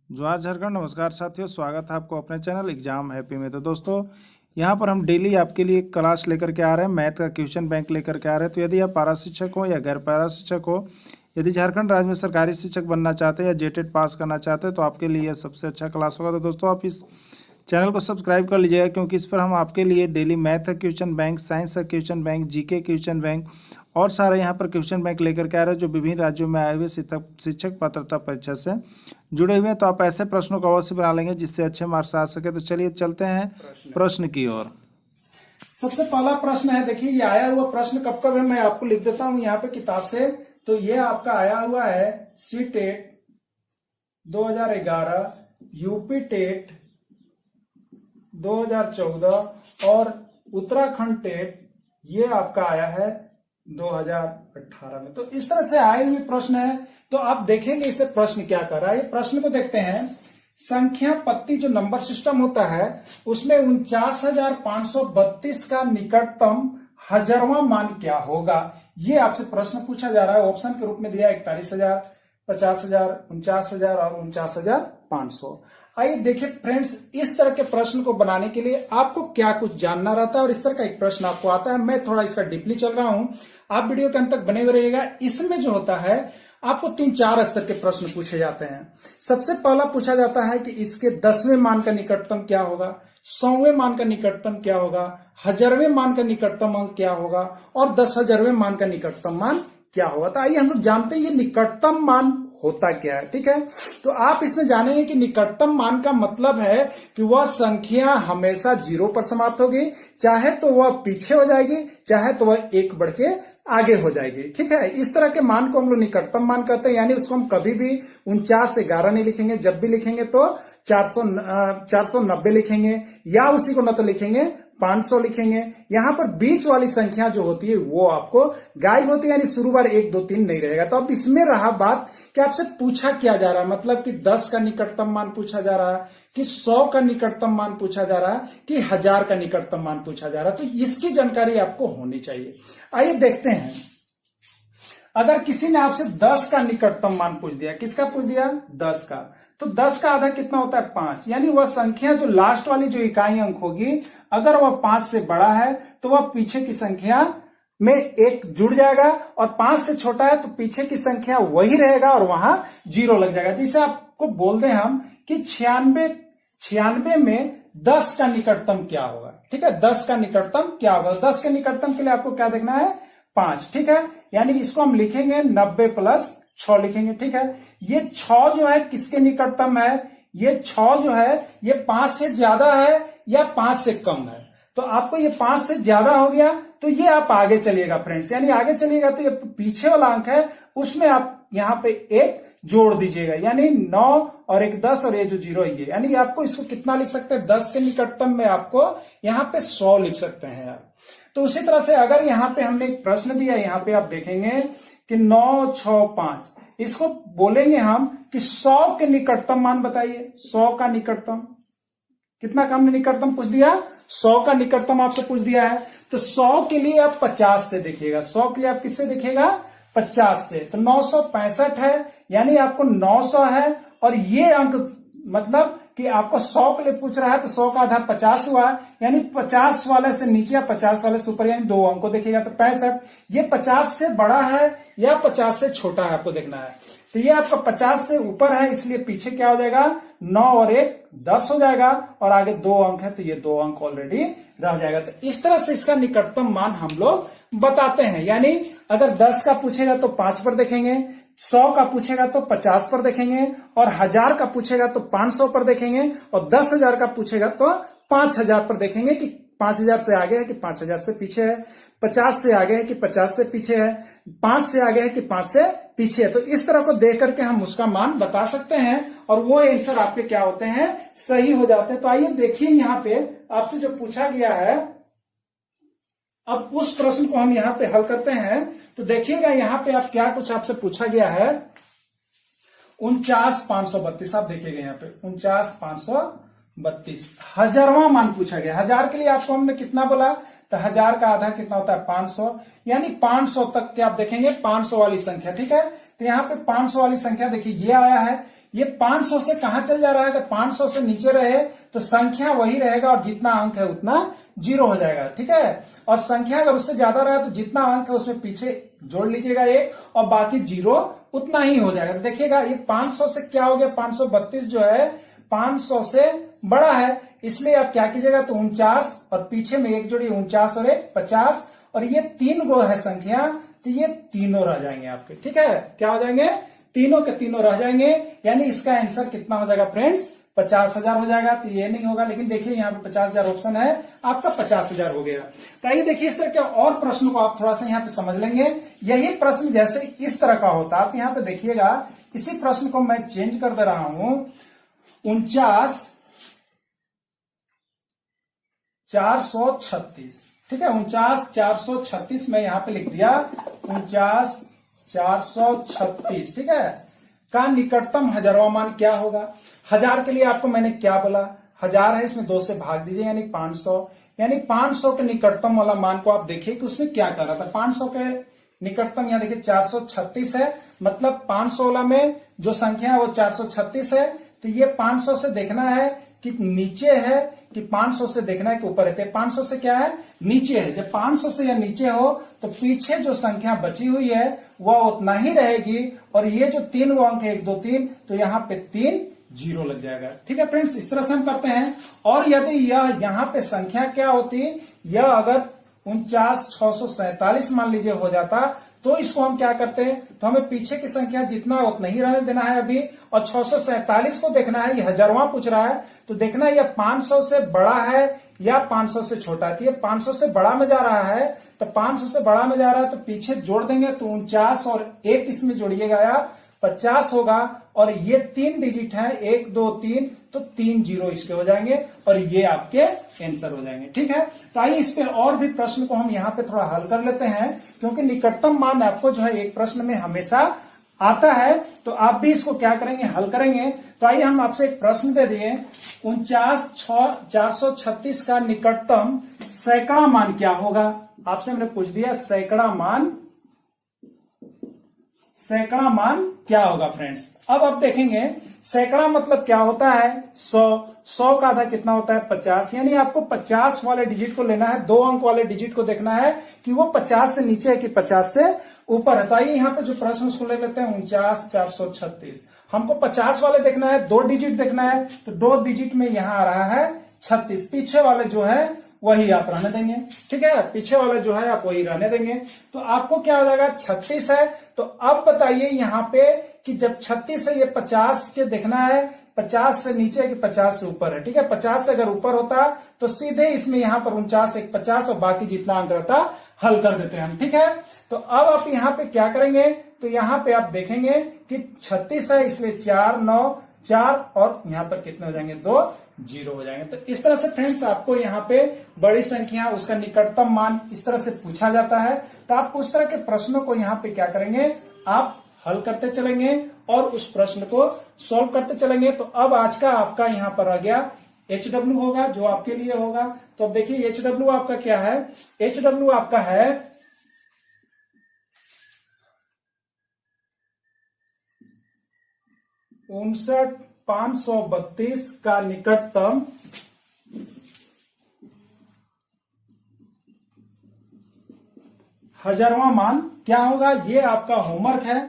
जवाहर झारखंड। नमस्कार साथियों, स्वागत है आपको अपने चैनल एग्जाम हैप्पी में। तो दोस्तों, यहाँ पर हम डेली आपके लिए क्लास लेकर के आ रहे हैं, मैथ का क्वेश्चन बैंक लेकर के आ रहे हैं। तो यदि आप पारा शिक्षक हो या गैर पारा शिक्षक हो, यदि झारखंड राज्य में सरकारी शिक्षक बनना चाहते हैं या जेटेट पास करना चाहते हैं, तो आपके लिए सबसे अच्छा क्लास होगा। तो दोस्तों, आप इस चैनल को सब्सक्राइब कर लीजिएगा, क्योंकि इस पर हम आपके लिए डेली मैथ का क्वेश्चन बैंक, साइंस का question bank, GK question bank और सारे यहाँ पर क्वेश्चन बैंक लेकर के आ रहे हैं, जो विभिन्न राज्यों में आए हुए शिक्षक पात्रता परीक्षा से जुड़े हुए हैं। तो आप ऐसे प्रश्नों को अवश्य बना लेंगे जिससे अच्छे मार्क्स आ सके। तो चलिए चलते हैं प्रश्न की ओर। सबसे पहला प्रश्न है, देखिए ये आया हुआ प्रश्न कब कब है, मैं आपको लिख देता हूं यहाँ पे किताब से। तो ये आपका आया हुआ है सी टेट 2011, यूपी टेट 2014 और उत्तराखंड टेट ये आपका आया है 2018 में। तो इस तरह से आए हुए प्रश्न है। तो आप देखेंगे इसे प्रश्न क्या कर रहा है। ये प्रश्न को देखते हैं। संख्या पत्ती जो नंबर सिस्टम होता है उसमें 49,532 का निकटतम हजारवां मान क्या होगा, ये आपसे प्रश्न पूछा जा रहा है। ऑप्शन के रूप में दिया 41,000, 50,000, 49,000 और 49,500। आइए देखिए फ्रेंड्स, इस तरह के प्रश्न को बनाने के लिए आपको क्या कुछ जानना रहता है और इस तरह का एक प्रश्न आपको आता है। मैं थोड़ा इसका डीपली चल रहा हूं, आप वीडियो के अंत तक बने हुए रहिएगा। इसमें जो होता है आपको 3-4 स्तर के प्रश्न पूछे जाते हैं। सबसे पहला पूछा जाता है कि इसके 10वें मान का निकटतम क्या होगा, 100वें मान का निकटतम क्या होगा, 1000वें मान का निकटतम मान क्या होगा और 10,000वें मान का निकटतम मान क्या होगा। तो आइए हम लोग जानते हैं ये निकटतम मान होता क्या है। ठीक है, तो आप इसमें जानेंगे कि निकटतम मान का मतलब है कि वह संख्या हमेशा 0 पर समाप्त होगी, चाहे तो वह पीछे हो जाएगी, चाहे तो वह 1 बढ़ के आगे हो जाएगी। ठीक है, इस तरह के मान को हम लोग निकटतम मान कहते हैं। यानी उसको हम कभी भी 49 से 11 नहीं लिखेंगे, जब भी लिखेंगे तो 490 लिखेंगे या उसी को न तो लिखेंगे 500 लिखेंगे। यहां पर बीच वाली संख्या जो होती है वो आपको गायब होती है, यानी शुरू बार 1, 2, 3 नहीं रहेगा। तो अब इसमें रहा बात कि आपसे पूछा क्या जा रहा है, मतलब कि 10 का निकटतम मान पूछा जा रहा है कि 100 का निकटतम मान पूछा जा रहा है कि 1000 का निकटतम मान पूछा जा रहा है। तो इसकी जानकारी आपको होनी चाहिए। आइए देखते हैं, अगर किसी ने आपसे 10 का निकटतम मान पूछ दिया, किसका पूछ दिया, 10 का, तो 10 का आधा कितना होता है, 5। यानी वह संख्या जो लास्ट वाली जो इकाई अंक होगी, अगर वह 5 से बड़ा है तो वह पीछे की संख्या में 1 जुड़ जाएगा और 5 से छोटा है तो पीछे की संख्या वही रहेगा और वहां 0 लग जाएगा। जिसे आपको बोलते हैं हम कि 96 में 10 का निकटतम क्या होगा। ठीक है, 10 का निकटतम क्या होगा। 10 के निकटतम के लिए आपको क्या देखना है, 5। ठीक है, यानी इसको हम लिखेंगे 90 + 6 लिखेंगे। ठीक है, ये 6 जो है किसके निकटतम है, ये 6 जो है ये 5 से ज्यादा है या 5 से कम है। तो आपको ये 5 से ज्यादा हो गया तो ये आप आगे चलिएगा फ्रेंड्स, यानी आगे चलिएगा तो ये पीछे वाला अंक है उसमें आप यहां पे 1 जोड़ दीजिएगा, यानी 9 और 1 10 और ये जो 0 है, यानी आपको इसको कितना लिख सकते हैं, 10 के निकटतम में आपको यहां पे 100 लिख सकते हैं आप। तो उसी तरह से अगर यहां पे हमने एक प्रश्न दिया, यहां पे आप देखेंगे कि 9, 6, 5, इसको बोलेंगे हम कि 100 के निकटतम मान बताइए। 100 का निकटतम कितना का हमने निकटतम पूछ दिया, 100 का निकटतम आपसे पूछ दिया है। तो 100 के लिए आप 50 से देखिएगा, 100 के लिए आप किससे देखिएगा, 50 से। तो 965 है, यानी आपको 900 है और ये अंक मतलब कि आपको 100 के लिए पूछ रहा है तो 100 का आधा 50 हुआ, यानी 50 वाले से नीचे या 50 वाले से ऊपर, यानी 2 अंक को देखिएगा तो 65। ये 50 से बड़ा है या 50 से छोटा है आपको देखना है। तो ये आपका 50 से ऊपर है, इसलिए पीछे क्या हो जाएगा, 9 और 1 10 हो जाएगा और आगे 2 अंक है तो ये 2 अंक ऑलरेडी रह जाएगा। तो इस तरह से इसका निकटतम मान हम लोग बताते हैं। यानी अगर 10 का पूछेगा तो 5 पर देखेंगे, 100 का पूछेगा तो 50 पर देखेंगे और 1000 का पूछेगा तो 500 पर देखेंगे और 10,000 का पूछेगा तो 5,000 पर देखेंगे कि 5,000 से आगे है कि 5,000 से पीछे है, 50 से आगे है कि 50 से पीछे है, 5 से आगे है कि 5 से पीछे है। तो इस तरह को देख करके हम उसका मान बता सकते हैं और वो आंसर आपके क्या होते हैं, सही हो जाते हैं। तो आइए देखिए, यहां पे आपसे जो पूछा गया है, अब उस प्रश्न को हम यहां पे हल करते हैं। तो देखिएगा यहां पे आप क्या कुछ आपसे पूछा गया है, 49,532 आप देखिएगा यहाँ पे 49,532 हजारवां मान पूछा गया। 1000 के लिए आपको हमने कितना बोला, तो 1000 का आधा कितना होता है, 500, यानी 500 तक के आप देखेंगे 500 वाली संख्या। ठीक है, तो यहाँ पे 500 वाली संख्या देखिए ये आया है, ये 500 से कहां चल जा रहा है? अगर 500 से नीचे रहे तो संख्या वही रहेगा और जितना अंक है उतना 0 हो जाएगा, ठीक है। और संख्या अगर उससे ज्यादा रहा तो जितना अंक है उसमें पीछे जोड़ लीजिएगा 1 और बाकी 0 उतना ही हो जाएगा। देखिएगा ये 500 से क्या हो गया, 532 जो है 500 से बड़ा है, इसलिए आप क्या कीजिएगा तो 49 और पीछे में एक जोड़िए 49 और 1 50 और ये 3 गो है संख्या, तो ये तीनों रह जाएंगे आपके, ठीक है। क्या हो जाएंगे? तीनों के तीनों रह जाएंगे, यानी इसका आंसर कितना हो जाएगा फ्रेंड्स? 50,000 हो जाएगा। तो ये नहीं होगा, लेकिन देखिए यहाँ पे 50,000 ऑप्शन है, आपका 50,000 हो गया। तो आइए देखिए इस तरह के और प्रश्न को आप थोड़ा सा यहाँ पे समझ लेंगे। यही प्रश्न जैसे इस तरह का होता, आप यहाँ पे देखिएगा, इसी प्रश्न को मैं चेंज कर दे रहा हूं। 49,436, ठीक है, 49,436 मैं यहाँ पे लिख दिया 49,436, ठीक है, का निकटतम हजारवा मान क्या होगा? हजार के लिए आपको मैंने क्या बोला? 1000 है, इसमें 2 से भाग दीजिए यानी 500, यानी 500 के निकटतम वाला मान को आप देखिए कि उसमें क्या कर रहा था। 500 के निकटतम यहाँ देखिए 436 है, मतलब 500 वाला में जो संख्या है वो 436 है। तो ये 500 से देखना है कि नीचे है कि 500 से देखना है कि ऊपर है। 500 से क्या है? नीचे है। जब 500 से या नीचे हो तो पीछे जो संख्या बची हुई है वह उतना ही रहेगी, और ये जो 3 अंक है 1 2 3, तो यहाँ पे 3 0 लग जाएगा, ठीक है फ्रेंड्स। इस तरह से हम करते हैं। और यदि यह यहाँ पे संख्या क्या होती, यह अगर 49,647 मान लीजिए हो जाता, तो इसको हम क्या करते हैं, तो हमें पीछे की संख्या जितना उतना ही रहने देना है अभी, और 647 को देखना है, ये हजारवां पूछ रहा है, तो देखना है यह 500 से बड़ा है या 500 से छोटा है। ये 500 से बड़ा में जा रहा है, तो 500 से बड़ा में जा रहा है तो पीछे जोड़ देंगे, तो 49 और 1 इसमें जोड़िएगा आप 50 होगा, और ये 3 डिजिट है 1 2 3, तो 3 0 इसके हो जाएंगे, और ये आपके आंसर हो जाएंगे, ठीक है। तो आइए इस पे और भी प्रश्न को हम यहाँ पे थोड़ा हल कर लेते हैं, क्योंकि निकटतम मान आपको जो है एक प्रश्न में हमेशा आता है, तो आप भी इसको क्या करेंगे, हल करेंगे। तो आइए हम आपसे एक प्रश्न दे दिए, 49,436 का निकटतम सैकड़ा मान क्या होगा? आपसे हमने पूछ दिया सैकड़ा मान क्या होगा फ्रेंड्स। अब आप देखेंगे सैकड़ा मतलब क्या होता है, 100 का आधा कितना होता है 50, यानी आपको 50 वाले डिजिट को लेना है, 2 अंक वाले डिजिट को देखना है कि वो 50 से नीचे है कि 50 से ऊपर है। तो आइए यहाँ पे जो प्रश्न उसको ले लेते हैं, 49,436, हमको 50 वाले देखना है, 2 डिजिट देखना है, तो 2 डिजिट में यहां आ रहा है 36, पीछे वाले जो है वही आप रहने देंगे, ठीक है, पीछे वाला जो है आप वही रहने देंगे। तो आपको क्या हो जाएगा, 36 है। तो अब बताइए यहाँ पे कि जब 36 है, ये 50 के देखना है, 50 से नीचे है कि 50 से ऊपर है, ठीक है। 50 से अगर ऊपर होता तो सीधे इसमें यहाँ पर 49 1 50 और बाकी जितना अंक रहता हल कर देते हैं हम, ठीक है। तो अब आप यहाँ पे क्या करेंगे, तो यहाँ पे आप देखेंगे कि 36 है, इसलिए 4 9 4 और यहाँ पर कितने हो जाएंगे, 2 0 हो जाएंगे। तो इस तरह से फ्रेंड्स आपको यहाँ पे बड़ी संख्या उसका निकटतम मान इस तरह से पूछा जाता है। तो आप उस तरह के प्रश्नों को यहाँ पे क्या करेंगे, आप हल करते चलेंगे और उस प्रश्न को सॉल्व करते चलेंगे। तो अब आज का आपका यहाँ पर आ गया HW होगा, जो आपके लिए होगा। तो अब देखिए HW आपका क्या है, HW आपका है 59,532 का निकटतम हजारवां मान क्या होगा। ये आपका होमवर्क है।